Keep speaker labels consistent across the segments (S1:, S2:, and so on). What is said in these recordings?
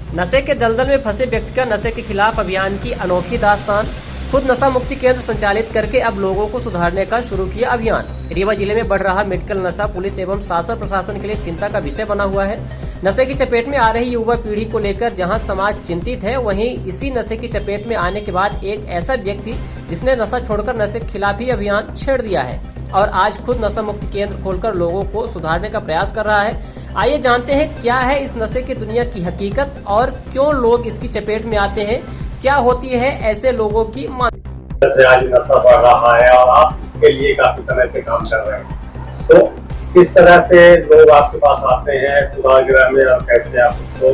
S1: नशे के दलदल में फंसे व्यक्ति का नशे के खिलाफ अभियान की अनोखी दास्तान। खुद नशा मुक्ति केंद्र संचालित करके अब लोगों को सुधारने का शुरू किया अभियान। रीवा जिले में बढ़ रहा मेडिकल नशा पुलिस एवं शासन प्रशासन के लिए चिंता का विषय बना हुआ है। नशे की चपेट में आ रही युवा पीढ़ी को लेकर जहां समाज चिंतित है, वहीं इसी नशे की चपेट में आने के बाद एक ऐसा व्यक्ति जिसने नशा छोड़कर नशे के खिलाफ ही अभियान छेड़ दिया है और आज खुद नशा मुक्ति केंद्र खोलकर लोगों को सुधारने का प्रयास कर रहा है। आइए जानते हैं क्या है इस नशे की दुनिया की हकीकत और क्यों लोग इसकी चपेट में आते हैं, क्या होती है ऐसे लोगों की
S2: आज नशा बढ़ रहा है और आप इसके लिए काफी समय से काम कर रहे हैं, तो किस तरह से लोग आपके पास आते हैं सुधार गृह में और कैसे आप उसको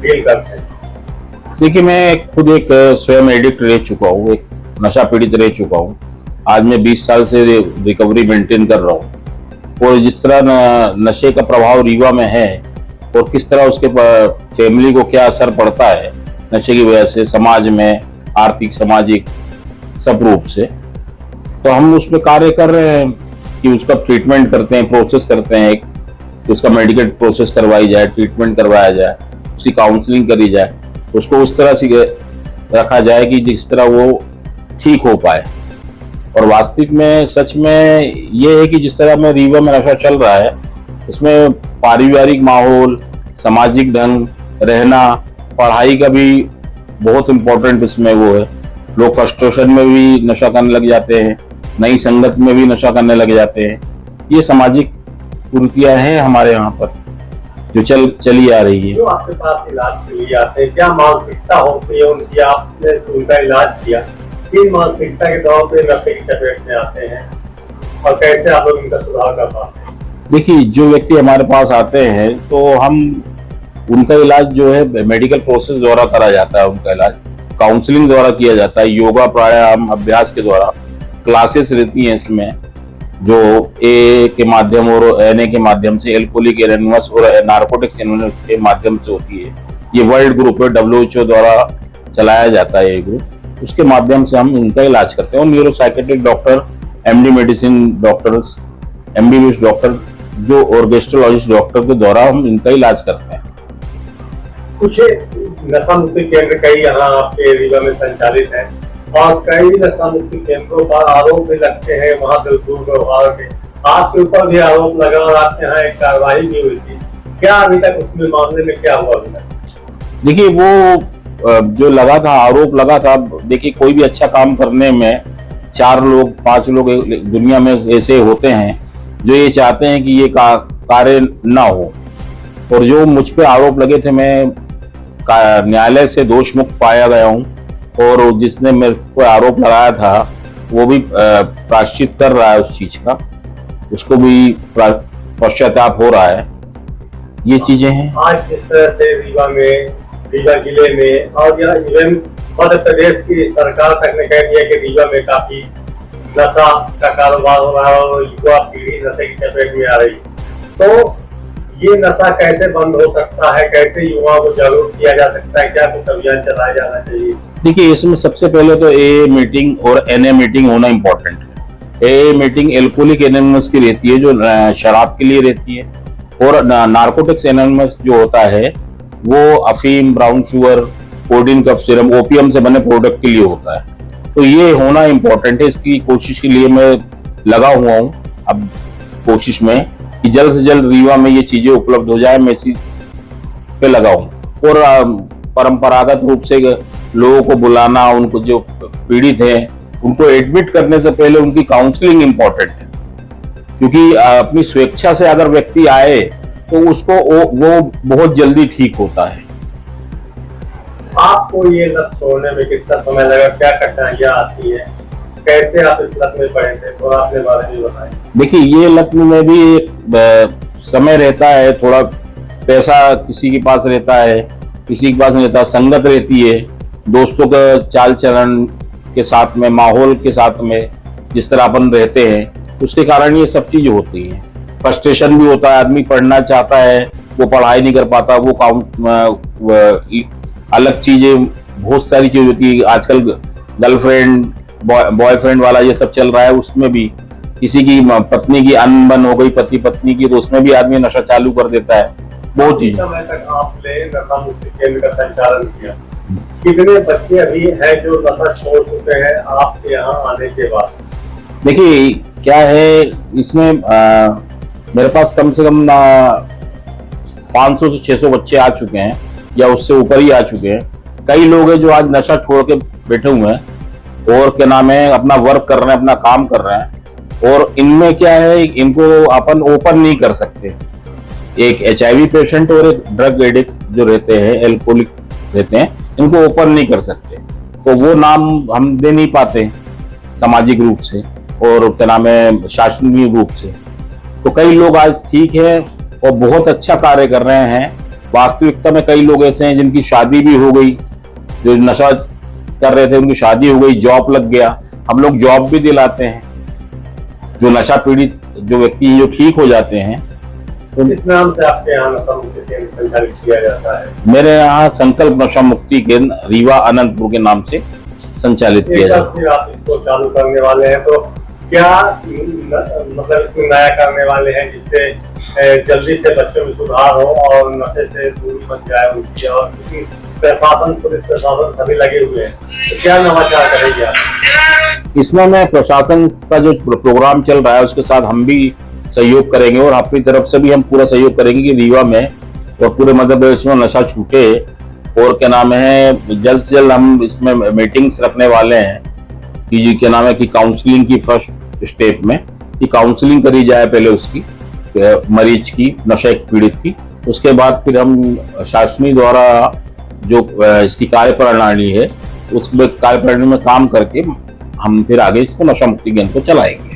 S2: डील करते हैं?
S3: देखिए, मैं खुद एक स्वयं एडिक्ट रह चुका हूँ, एक नशा पीड़ित रह चुका हूँ। आज मैं 20 साल से रिकवरी मेंटेन कर रहा हूँ और जिस तरह नशे का प्रभाव रीवा में है और किस तरह उसके फैमिली को क्या असर पड़ता है नशे की वजह से, समाज में आर्थिक सामाजिक सब रूप से, तो हम उसमें कार्य कर रहे हैं कि उसका ट्रीटमेंट करते हैं, प्रोसेस करते हैं, कि उसका मेडिकल प्रोसेस करवाई जाए, ट्रीटमेंट करवाया जाए, उसकी काउंसलिंग करी जाए, उसको उस तरह से रखा जाए कि जिस तरह वो ठीक हो पाए। और वास्तविक में सच में ये है कि जिस तरह में रीवा में नशा चल रहा है, इसमें पारिवारिक माहौल, सामाजिक ढंग, रहना, पढ़ाई का भी बहुत इम्पोर्टेंट इसमें वो है। लोग फ्रस्ट्रेशन में भी नशा करने लग जाते हैं, नई संगत में भी नशा करने लग जाते हैं। ये सामाजिक कुरीतियां हैं हमारे यहाँ पर जो चली आ रही है।
S2: जो आपके पास इलाज के लिए आते हैं, क्या मानसिकता होती है उनकी? आपने उनका इलाज किया, किन मानसिकता के तौर पे नशे की चपेट में आते हैं और कैसे आप लोग इनका सुधार कर पाते हैं?
S3: देखिए, जो व्यक्ति हमारे पास आते हैं तो हम उनका इलाज जो है मेडिकल प्रोसेस द्वारा करा जाता है। उनका इलाज काउंसलिंग द्वारा किया जाता है, योगा प्राणायाम अभ्यास के द्वारा। क्लासेस रहती हैं इसमें जो ए के माध्यम और एन के माध्यम से, एल्कोहलिक एनोनिमस और नारकोटिक्स एनोनिमस के माध्यम से होती है। ये वर्ल्ड ग्रुप है, WHO द्वारा चलाया जाता है ये ग्रुप। उसके माध्यम से हम इनका इलाज करते हैं और neuropsychiatric doctor, MD medicine doctors, MBBS doctor जो और गैस्ट्रोलॉजिस्ट डॉक्टर के द्वारा हम इनका इलाज करते हैं।
S2: कुछ नशा मुक्ति केंद्र कई यहाँ आपके रीवा में संचालित है और कई नशा मुक्ति केंद्रों पर आरोप भी लगते हैं वहाँ से दुर्व्यवहार के। आपके ऊपर भी आरोप लगा और आपके यहाँ एक कार्रवाई भी हुई थी, क्या अभी तक उसमें मामले में क्या हुआ अभी तक?
S3: देखिए, वो जो लगा था, आरोप लगा था, देखिए कोई भी अच्छा काम करने में 4 लोग 5 लोग दुनिया में ऐसे होते हैं जो ये चाहते हैं कि ये कार्य ना हो। और जो मुझ पे आरोप लगे थे, मैं न्यायालय से दोष मुक्त पाया गया हूँ और जिसने मेरे को आरोप लगाया था वो भी प्रायश्चित कर रहा है उस चीज का, उसको भी पश्चाताप हो रहा है। ये चीजें हैं।
S2: आज जिस तरह से रीवा जिले में और या इवन मध्य प्रदेश की सरकार तक ने कह दिया कि रीवा में काफी नशा का कारोबार हो रहा है और युवा पीढ़ी नशे की चपेट में आ रही है, तो ये नशा कैसे बंद हो सकता है? कैसे युवाओं को जागरूक किया जा सकता है? क्या कुछ अभियान चलाया जाना चाहिए?
S3: देखिए, इसमें सबसे पहले तो AA मीटिंग और NA मीटिंग होना इम्पोर्टेंट है। AA मीटिंग एल्कोहलिक एनोनिमस की रहती है जो शराब के लिए रहती है, और नारकोटिक्स एनोनिमस जो होता है वो अफीम, brown sugar, codeine cough syrup, opium से बने प्रोडक्ट के लिए होता है। तो ये होना इम्पोर्टेंट है। इसकी कोशिश के लिए मैं लगा हुआ हूँ अब कोशिश में कि जल्द से जल्द रीवा में ये चीजें उपलब्ध हो जाए, मैं इसी पे लगा हूँ। और परंपरागत रूप से लोगों को बुलाना, उनको जो पीड़ित हैं उनको एडमिट करने से पहले उनकी काउंसलिंग इम्पोर्टेंट है, क्योंकि अपनी स्वेच्छा से अगर व्यक्ति आए तो उसको वो बहुत जल्दी ठीक होता है।
S2: आपको ये लत छोड़ने में कितना समय लगा, क्या कठिनाइयाँ आती है, कैसे आप इस लत में पड़े थे, थोड़ा अपने बारे में बताएं।
S3: देखिए, ये लत में भी समय रहता है, थोड़ा पैसा किसी के पास रहता है, किसी के पास नहीं रहता, संगत रहती है, दोस्तों का चाल चलन के साथ में, माहौल के साथ में जिस तरह अपन रहते हैं, उसके कारण ये सब चीजें होती हैं। फ्रस्ट्रेशन भी होता है, आदमी पढ़ना चाहता है, वो पढ़ाई नहीं कर पाता, वो अलग चीजें, बहुत सारी चीजें होती है। आजकल गर्लफ्रेंड बॉयफ्रेंड वाला ये सब चल रहा है, उसमें भी किसी की पत्नी की अनबन हो गई, पति पत्नी की, तो उसमें भी आदमी नशा चालू कर देता है। बहुत ही
S2: समय तक आपने नशा मुक्ति केंद्र का संचालन किया, कितने बच्चे अभी हैं जो नशा छोड़ चुके हैं आपके यहाँ आने के बाद?
S3: देखिए क्या है इसमें मेरे पास कम से कम 500 से 600 बच्चे आ चुके हैं या उससे ऊपर ही आ चुके हैं। कई लोग हैं जो आज नशा छोड़ के बैठे हुए हैं और क्या नाम है अपना वर्क कर रहे हैं, अपना काम कर रहे हैं। और इनमें क्या है, इनको अपन ओपन नहीं कर सकते। एक HIV पेशेंट और एक ड्रग एडिक्ट जो रहते हैं, एल्कोहलिक रहते हैं, इनको ओपन नहीं कर सकते। तो वो नाम हम दे नहीं पाते सामाजिक रूप से और क्या नाम है शासकीय रूप से। तो कई लोग आज ठीक है और बहुत अच्छा कार्य कर रहे हैं। वास्तविकता में कई लोग ऐसे हैं जिनकी शादी भी हो गई, जो नशा कर रहे थे उनकी शादी हो गई, जॉब लग गया। हम लोग जॉब भी दिलाते हैं। जो नशा पीड़ित जो व्यक्ति जो ठीक हो जाते हैं,
S2: किस नाम से आपके यहाँ नशा मुक्ति केंद्र संचालित किया जाता है?
S3: मेरे यहाँ संकल्प नशा मुक्ति केंद्र रीवा अनंतपुर के नाम से संचालित किया जाता है।
S2: फिर आप इसको चालू करने वाले हैं, तो क्या मतलब इसमें नया करने वाले हैं जिससे जल्दी से बच्चों में सुधार हो और नशे से दूरी बन जाए उनकी? और प्रशासन, पुलिस प्रशासन सभी लगे हुए हैं, तो क्या नवाचार करेंगे आप?
S3: इसमें मैं प्रशासन का जो प्रोग्राम चल रहा है उसके साथ हम भी सहयोग करेंगे और अपनी तरफ से भी हम पूरा सहयोग करेंगे कि रीवा में और पूरे मध्य प्रदेश में नशा छूटे। और क्या नाम है जल्द से जल्द हम इसमें मीटिंग्स रखने वाले हैं कि जी क्या नाम है कि काउंसलिंग की फर्स्ट स्टेप में कि काउंसलिंग करी जाए पहले उसकी मरीज की, नशा पीड़ित की। उसके बाद फिर हम शासनी द्वारा जो इसकी कार्यप्रणाली है उस कार्यप्रणाली में काम करके हम फिर आगे इसको नशा मुक्ति केंद्र को चलाएंगे।